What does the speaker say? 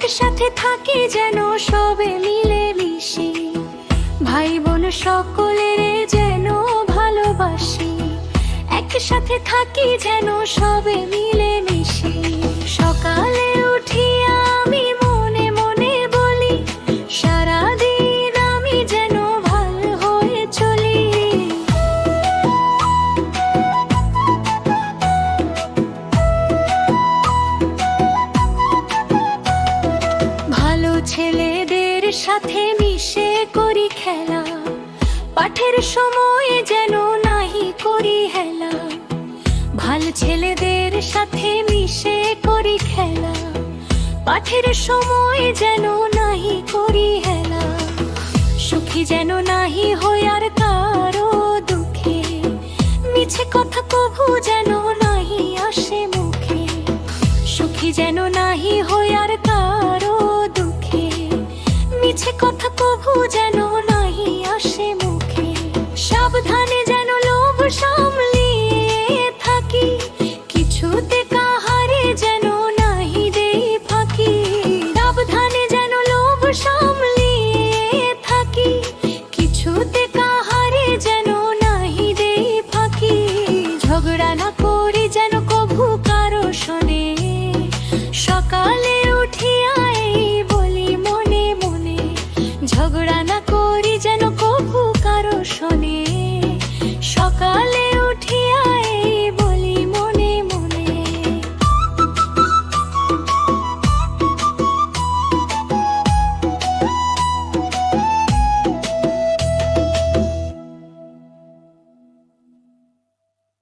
একসাথে থাকি যেন সবে মিলে মিশে, ভাই বোন সকলের যেন ভালোবাসি। একসাথে থাকি যেন সবে মিলে মিশে। সকালে উঠি আমি মনে মনে বলি, সারাদিন আমি যেন ভালো হয়ে চলি। ভালো ছেলেদের সাথে মিশে করি খেলা, পাঠের সময় যেন নাহি করি হেলা। ভালো ছেলেদের সাথে মিশে করি খেলা, পাঠের সময় যেন নাহি করি হেলা। সুখী যেন নাহি হই আর কারো